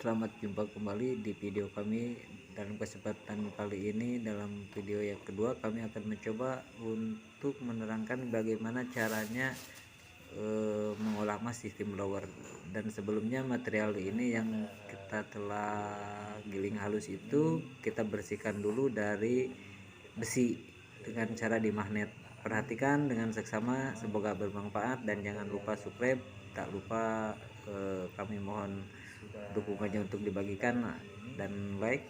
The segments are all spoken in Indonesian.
selamat jumpa kembali di video kami. Dalam kesempatan kali ini, dalam video yang kedua, kami akan mencoba untuk menerangkan bagaimana caranya mengolah emas sistem blower. Dan sebelumnya material ini yang kita telah giling halus itu kita bersihkan dulu dari besi dengan cara dimagnet. Perhatikan dengan seksama, semoga bermanfaat dan jangan lupa subscribe. Tak lupa kami mohon dukungannya untuk dibagikan dan like.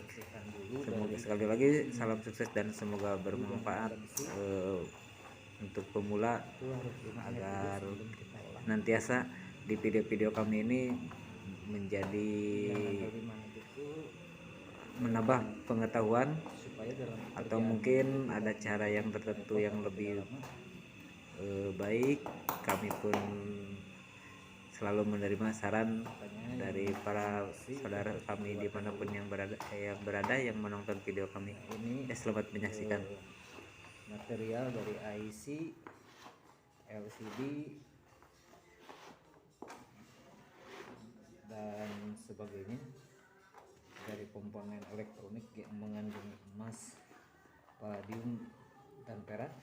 Semoga sekali lagi salam sukses dan semoga bermanfaat untuk pemula, agar nantiasa di video-video kami ini menjadi menambah pengetahuan, atau mungkin ada cara yang tertentu yang lebih baik. Kami pun selalu menerima saran dari para saudara kami dimanapun yang berada yang menonton video kami. Selamat menyaksikan. Material dari IC, LCD, dan sebagainya, dari komponen elektronik yang mengandung emas, palladium, dan perak.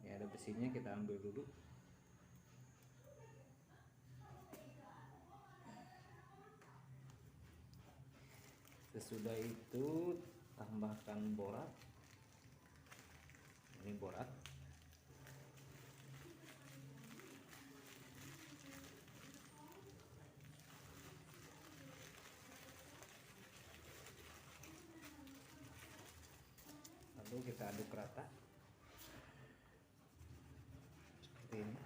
Ini ada besinya, kita ambil dulu. Sesudah itu tambahkan borak. Ini borak. Lalu kita aduk rata seperti ini.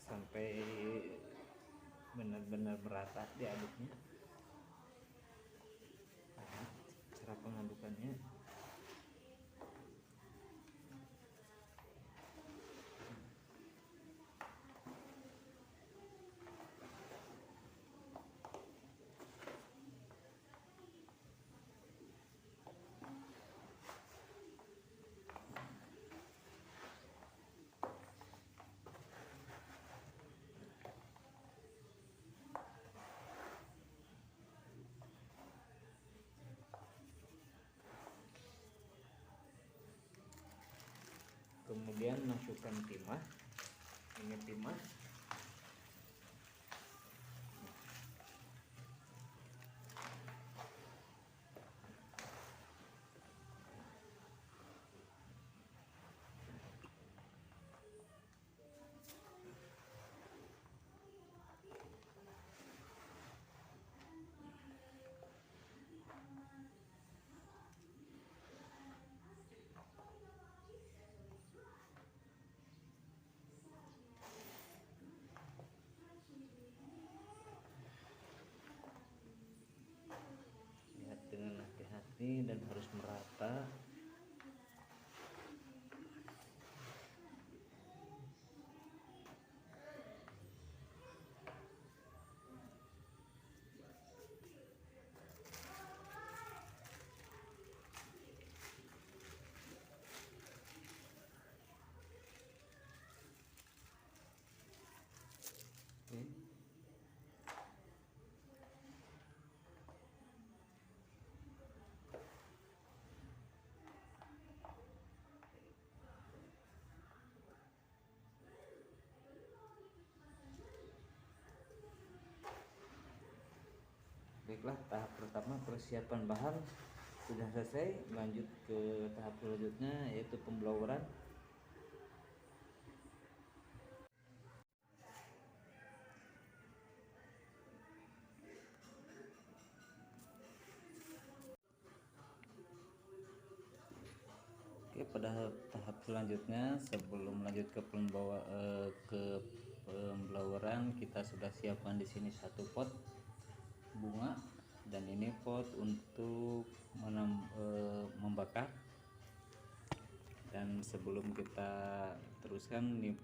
Sampai benar-benar merata diaduknya. Nah, cara pengadukannya kemudian masukkan timah. Ini timah. Lihat dengan hati-hati dan harus merata. Baiklah, tahap pertama persiapan bahan sudah selesai. Lanjut ke tahap selanjutnya, yaitu pembloweran. pada tahap selanjutnya. Sebelum lanjut ke pembloweran, kita sudah siapkan di sini satu pot bunga dan ini pot untuk membakar. Dan sebelum kita teruskan nih,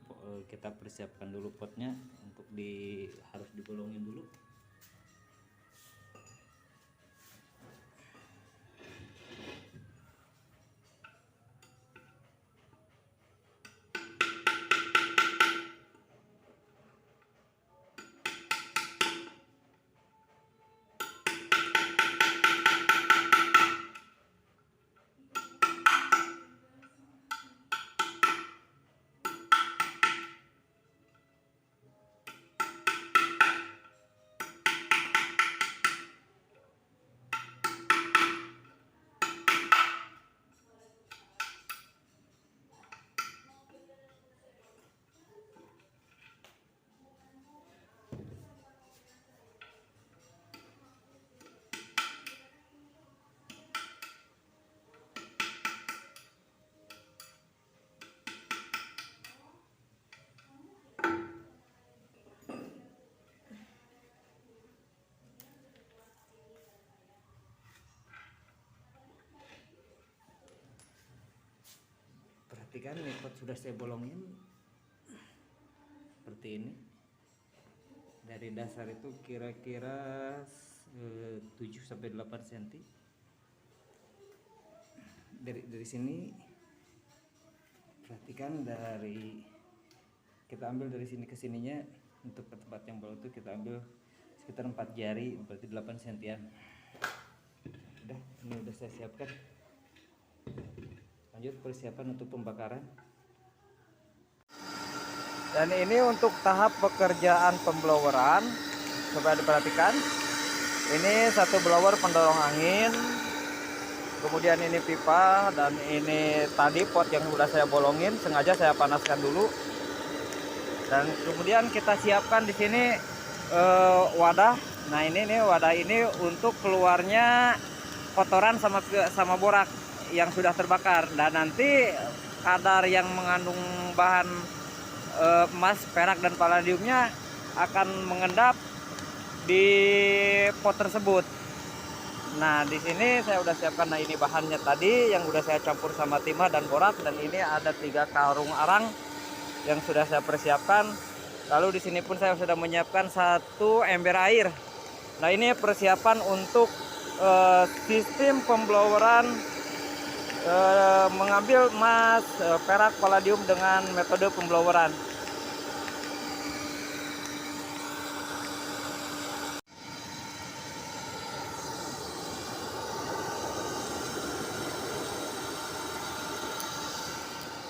kita persiapkan dulu potnya untuk harus dibolongin dulu. Perhatikan nih, pot sudah saya bolongin seperti ini. Dari dasar itu kira-kira 7-8 cm. Dari sini perhatikan, kita ambil dari sini ke sininya, untuk ke tempat yang bolong itu kita ambil sekitar 4 jari, berarti 8 cm. Udah, ini udah saya siapkan. Lanjut persiapan untuk pembakaran. Dan ini untuk tahap pekerjaan pembloweran. Coba diperhatikan. Ini satu blower pendorong angin. Kemudian ini pipa, dan ini tadi pot yang sudah saya bolongin, sengaja saya panaskan dulu. Dan kemudian kita siapkan di sini wadah. Nah, ini nih wadah ini untuk keluarnya kotoran sama borak yang sudah terbakar, dan nanti kadar yang mengandung bahan emas, perak, dan palladiumnya akan mengendap di pot tersebut. Nah, di sini saya udah siapkan. Nah, ini bahannya tadi yang udah saya campur sama timah dan borak, dan ini ada 3 karung arang yang sudah saya persiapkan. Lalu di sini pun saya sudah menyiapkan 1 ember air. Nah, ini persiapan untuk sistem pembloweran mengambil emas, perak, palladium dengan metode pembloweran.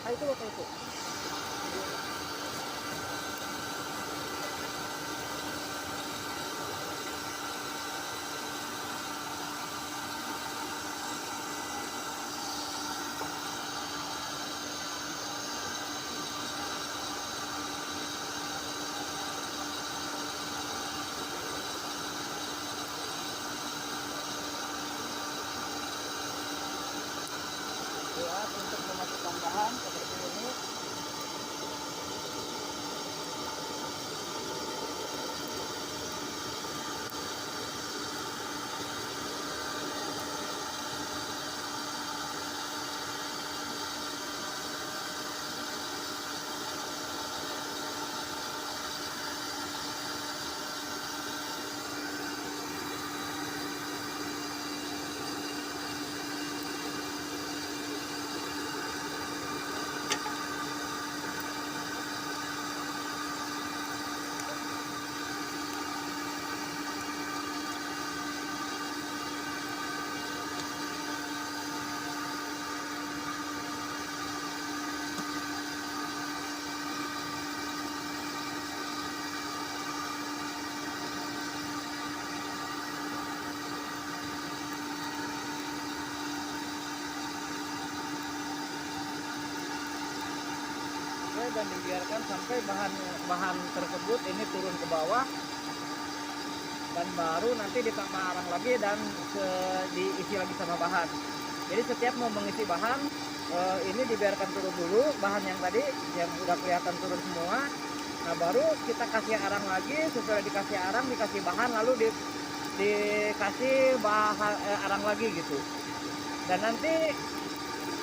Itu apa itu? Untuk memasukkan bahan seperti ini. Dan dibiarkan sampai bahan tersebut ini turun ke bawah, dan baru nanti ditambah arang lagi dan diisi lagi sama bahan. Jadi setiap mau mengisi bahan ini dibiarkan turun dulu, bahan yang tadi yang udah kelihatan turun semua. Nah baru kita kasih arang lagi, setelah dikasih arang dikasih bahan, lalu dikasih bahan arang lagi gitu. Dan nanti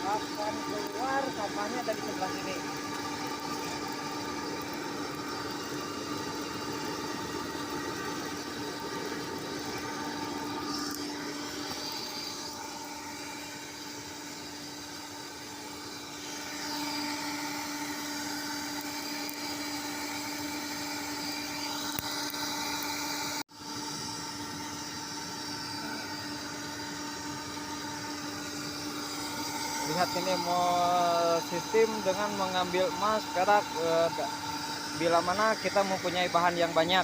akan keluar sampahnya dari sebelah sini. Lihat ini mau sistem dengan mengambil emas perak bila mana kita mempunyai bahan yang banyak,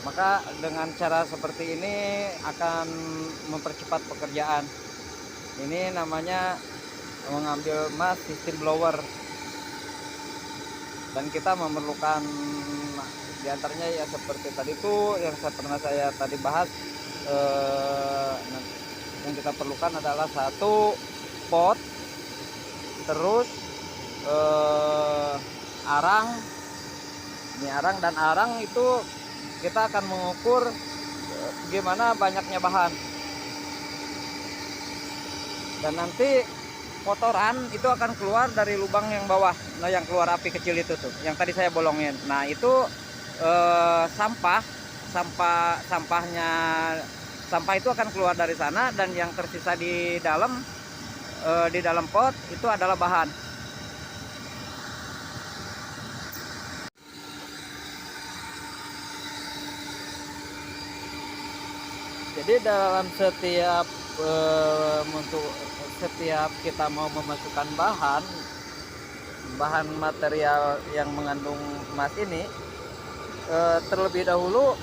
maka dengan cara seperti ini akan mempercepat pekerjaan. Ini namanya mengambil emas sistem blower, dan kita memerlukan diantaranya ya seperti tadi itu yang saya tadi bahas. Yang kita perlukan adalah satu pot, terus arang. Ini arang, dan arang itu kita akan mengukur gimana banyaknya bahan. Dan nanti kotoran itu akan keluar dari lubang yang bawah, nah yang keluar api kecil itu tuh, yang tadi saya bolongin. Nah itu sampah itu akan keluar dari sana, dan yang tersisa di dalam pot itu adalah bahan. Jadi dalam setiap kita mau memasukkan bahan material yang mengandung emas ini, terlebih dahulu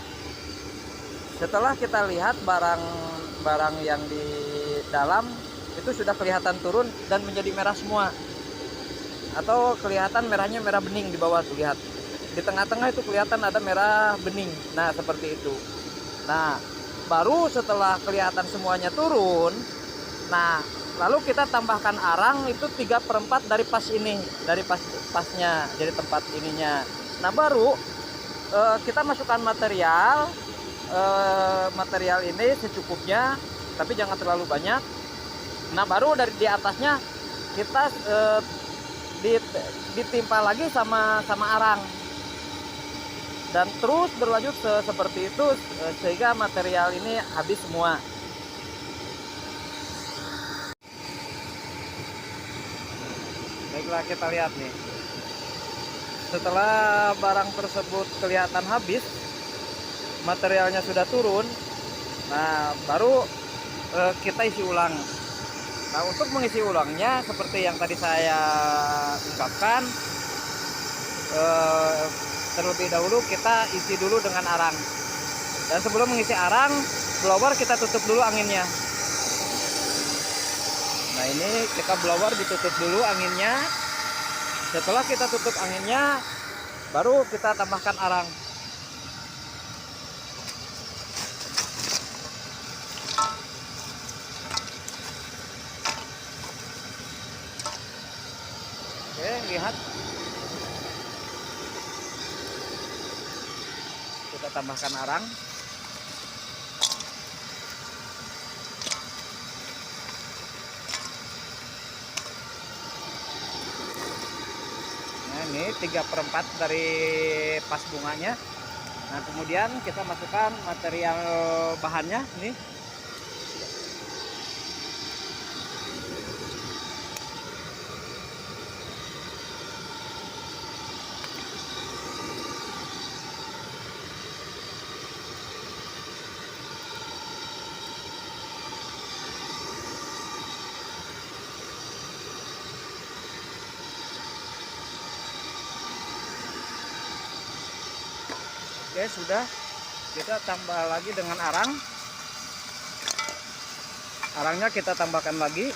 setelah kita lihat barang yang di dalam itu sudah kelihatan turun dan menjadi merah semua, atau kelihatan merahnya merah bening di bawah tuh, lihat di tengah-tengah itu kelihatan ada merah bening. Nah seperti itu. Nah baru setelah kelihatan semuanya turun, nah lalu kita tambahkan arang itu 3/4 dari pas ini, dari pasnya, jadi tempat ininya. Nah baru kita masukkan material ini secukupnya, tapi jangan terlalu banyak. Nah baru dari di atasnya kita ditimpa lagi sama arang, dan terus berlanjut seperti itu sehingga material ini habis semua. Baiklah, kita lihat nih, setelah barang tersebut kelihatan habis, materialnya sudah turun. Nah baru kita isi ulang. Nah untuk mengisi ulangnya seperti yang tadi saya ungkapkan, terlebih dahulu kita isi dulu dengan arang, dan sebelum mengisi arang blower kita tutup dulu anginnya. Nah ini kita blower ditutup dulu anginnya. Setelah kita tutup anginnya baru kita tambahkan arang. Oke, lihat, kita tambahkan arang. Nah ini 3/4 dari pas bunganya. Nah kemudian kita masukkan material bahannya ini. Oke, sudah. Kita tambah lagi dengan arang. Arangnya kita tambahkan lagi.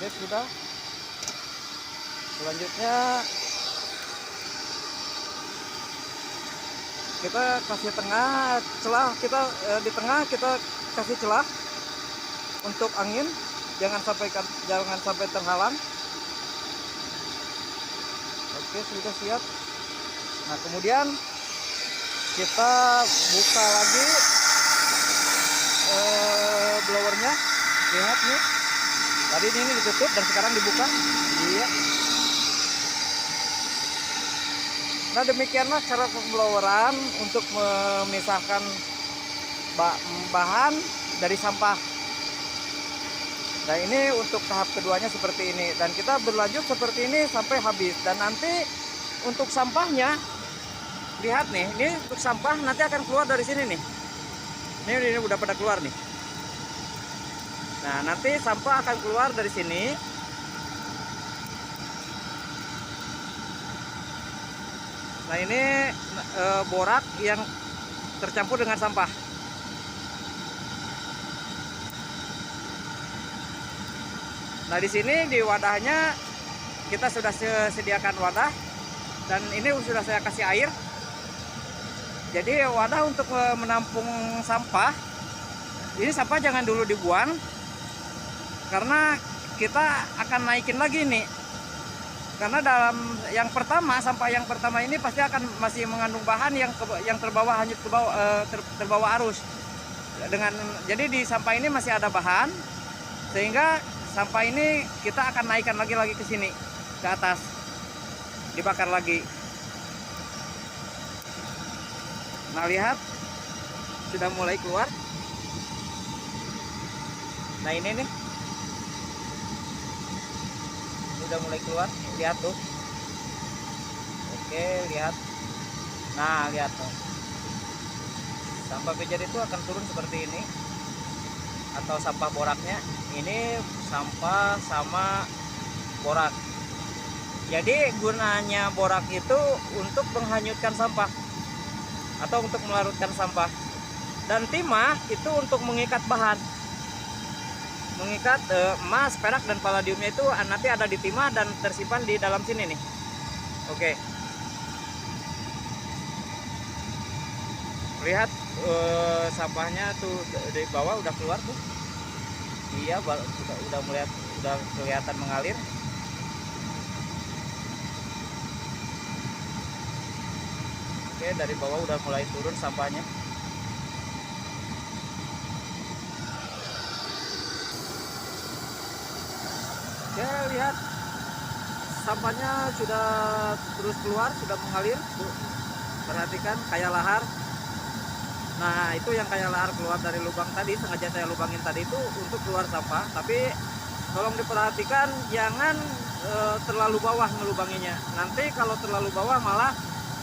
Oke, sudah. Selanjutnya kita kasih tengah celah, kita di tengah kita kasih celah untuk angin, jangan sampai terhalang. Oke, sudah siap. Nah, kemudian kita buka lagi blowernya. Lihat nih, tadi ini ditutup dan sekarang dibuka. Iya. Nah, demikianlah cara pembloweran untuk memisahkan bahan dari sampah. Nah, ini untuk tahap keduanya seperti ini, dan kita berlanjut seperti ini sampai habis. Dan nanti untuk sampahnya, lihat nih, ini untuk sampah nanti akan keluar dari sini nih. Ini udah pada keluar nih. Nah, nanti sampah akan keluar dari sini. Nah, ini borak yang tercampur dengan sampah. Nah, di sini di wadahnya kita sudah sediakan wadah, dan ini sudah saya kasih air. Jadi wadah untuk menampung sampah. Ini sampah jangan dulu dibuang, karena kita akan naikin lagi nih. Karena dalam yang pertama, sampah yang pertama ini pasti akan masih mengandung bahan yang terbawa hanyut ke bawah, terbawa arus. Jadi di sampah ini masih ada bahan, sehingga sampah ini kita akan naikkan lagi ke sini, ke atas, dibakar lagi. Nah, lihat, sudah mulai keluar. Nah, ini nih, udah mulai keluar, lihat tuh. Oke, lihat. Nah, lihat tuh, sampah pijar itu akan turun seperti ini, atau sampah boraknya. Ini sampah sama borak. Jadi gunanya borak itu untuk menghanyutkan sampah atau untuk melarutkan sampah, dan timah itu untuk mengikat bahan, mengikat emas, perak, dan palladiumnya itu nanti ada di timah dan tersimpan di dalam sini nih. Oke, lihat sampahnya tuh dari bawah udah keluar tuh. Iya, udah mulai, udah kelihatan mengalir. Oke, dari bawah udah mulai turun sampahnya. Oke, lihat, sampahnya sudah terus keluar, sudah mengalir. Tuh, perhatikan kayak lahar. Nah, itu yang kayak lahar keluar dari lubang tadi, sengaja saya lubangin tadi itu untuk keluar sampah. Tapi tolong diperhatikan, jangan terlalu bawah ngelubanginya. Nanti kalau terlalu bawah malah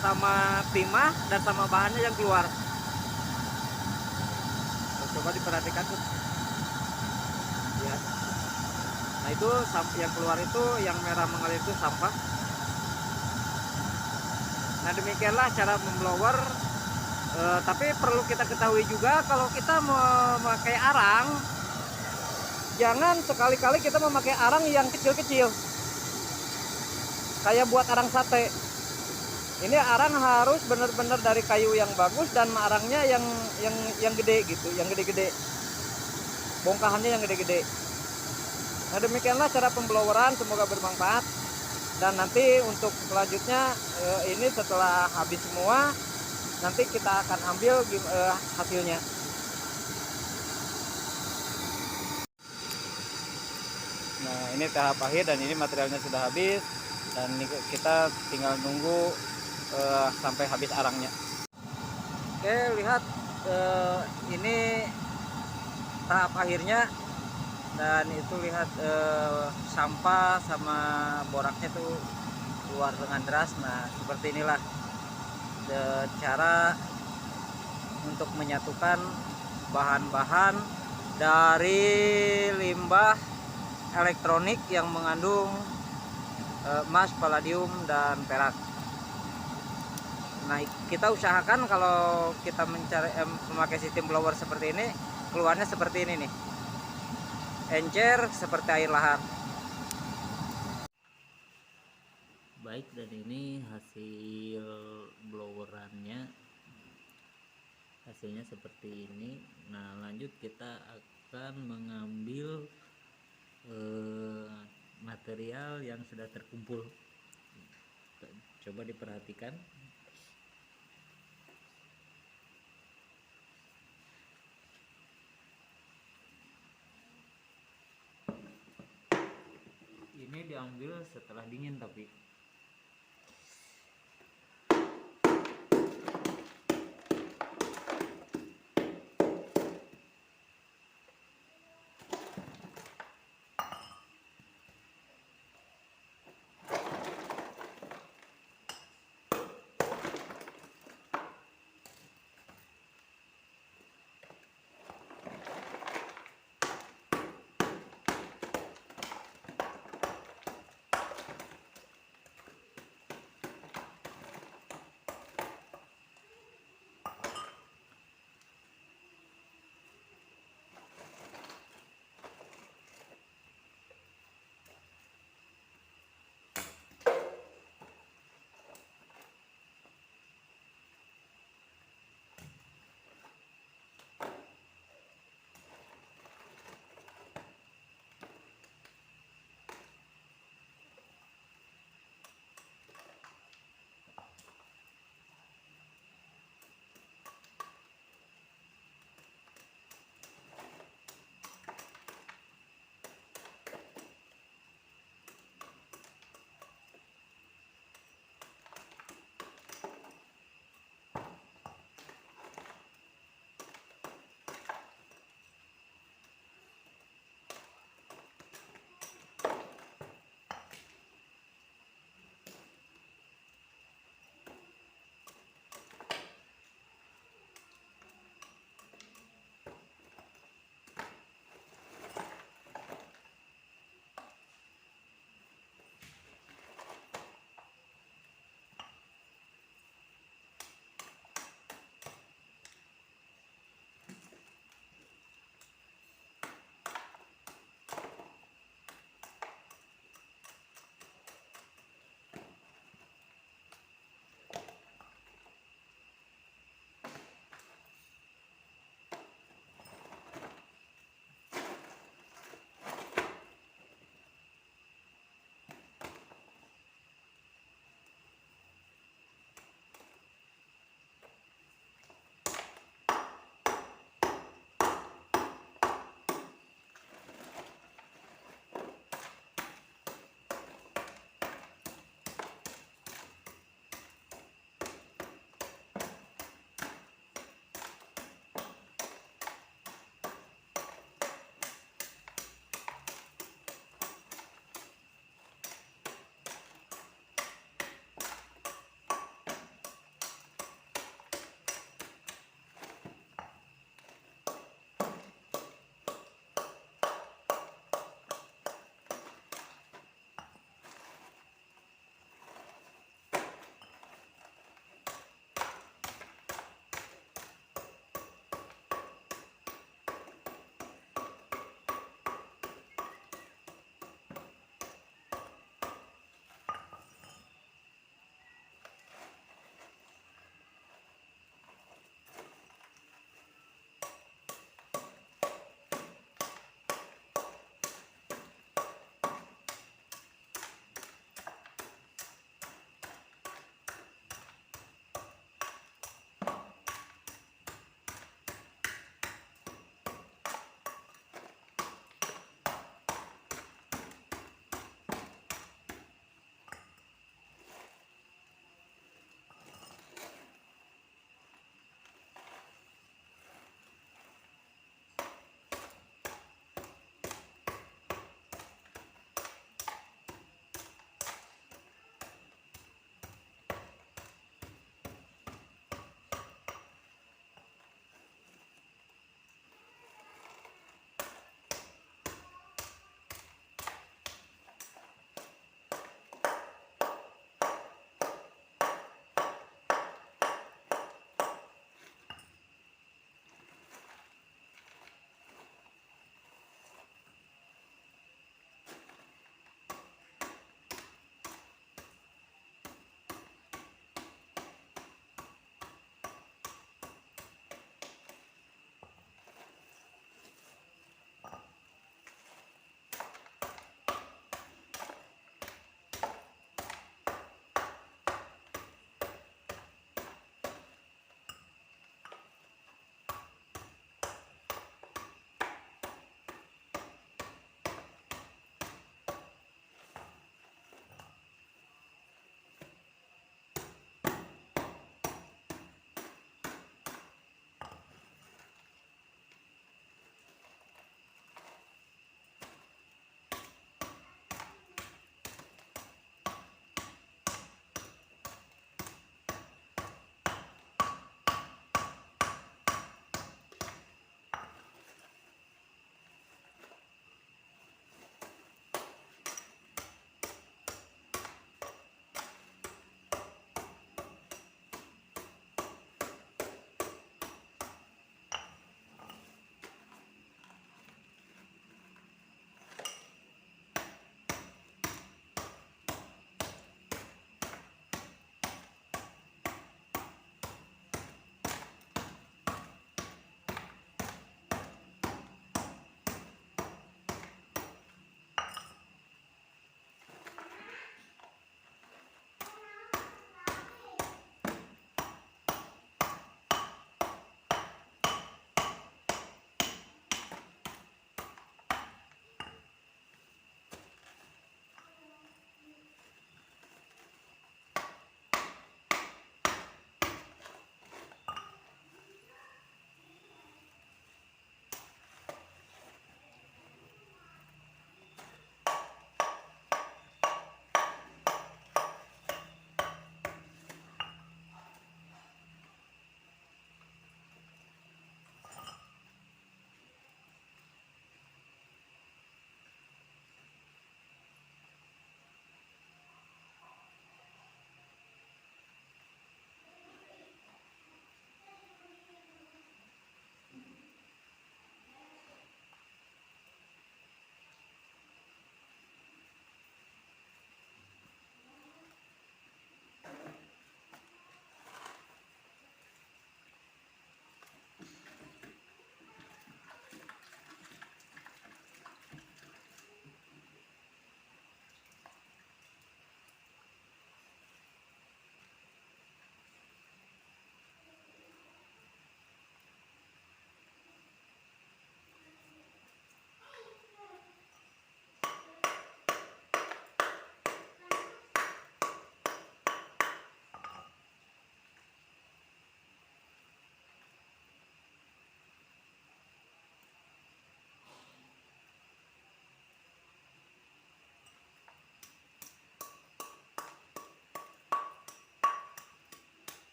sama timah dan sama bahannya yang keluar. Coba diperhatikan tuh. Ya. Nah, itu yang keluar itu, yang merah mengalir itu sampah. Nah, demikianlah cara memblower. Tapi perlu kita ketahui juga, kalau kita memakai arang, jangan sekali-kali kita memakai arang yang kecil-kecil, kayak buat arang sate. Ini arang harus benar-benar dari kayu yang bagus, dan arangnya yang gede gitu, yang gede-gede, bongkahannya yang gede-gede. Nah, demikianlah cara pembloweran, semoga bermanfaat. Dan nanti untuk selanjutnya, ini setelah habis semua, nanti kita akan ambil hasilnya. Nah, ini tahap akhir, dan ini materialnya sudah habis, dan kita tinggal nunggu sampai habis arangnya. Oke, lihat, ini tahap akhirnya, dan itu lihat sampah sama boraknya tuh keluar dengan deras. Nah, seperti inilah cara untuk menyatukan bahan-bahan dari limbah elektronik yang mengandung emas, palladium, dan perak. Nah, kita usahakan kalau kita memakai sistem blower seperti ini, keluarnya seperti ini nih, encer seperti air lahar. baik, dan ini hasil blowerannya, hasilnya seperti ini. Nah, lanjut kita akan mengambil material yang sudah terkumpul. Coba diperhatikan. Ini diambil setelah dingin tapi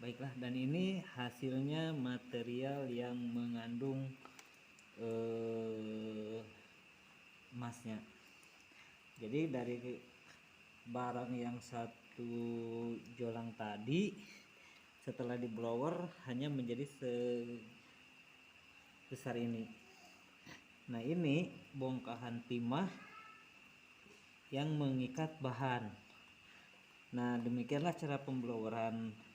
Baiklah, dan ini hasilnya material yang mengandung emasnya. Jadi dari barang yang satu jolang tadi setelah di blower hanya menjadi sebesar ini. Nah, ini bongkahan timah yang mengikat bahan. Nah, demikianlah cara pembloweran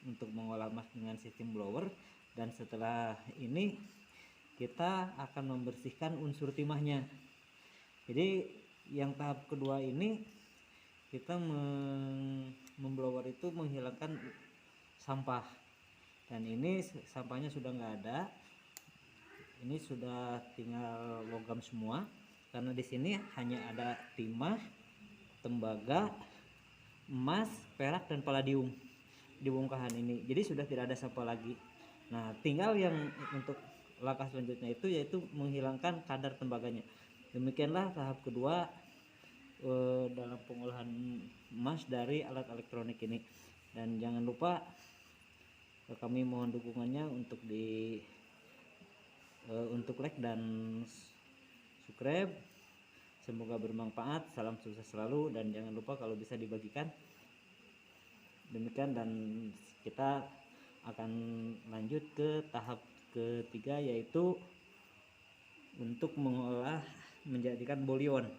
untuk mengolah emas dengan sistem blower. Dan setelah ini kita akan membersihkan unsur timahnya. Jadi yang tahap kedua ini kita memblower itu menghilangkan sampah, dan ini sampahnya sudah nggak ada. Ini sudah tinggal logam semua, karena di sini hanya ada timah, tembaga, emas, perak, dan palladium di bongkahan ini. Jadi sudah tidak ada sampah lagi. Nah, tinggal yang untuk langkah selanjutnya itu yaitu menghilangkan kadar tembaganya. Demikianlah tahap kedua dalam pengolahan emas dari alat elektronik ini. Dan jangan lupa kami mohon dukungannya untuk untuk like dan subscribe. Semoga bermanfaat. Salam sukses selalu, dan jangan lupa kalau bisa dibagikan. Demikian, dan kita akan lanjut ke tahap ketiga, yaitu untuk mengolah menjadikan bolion.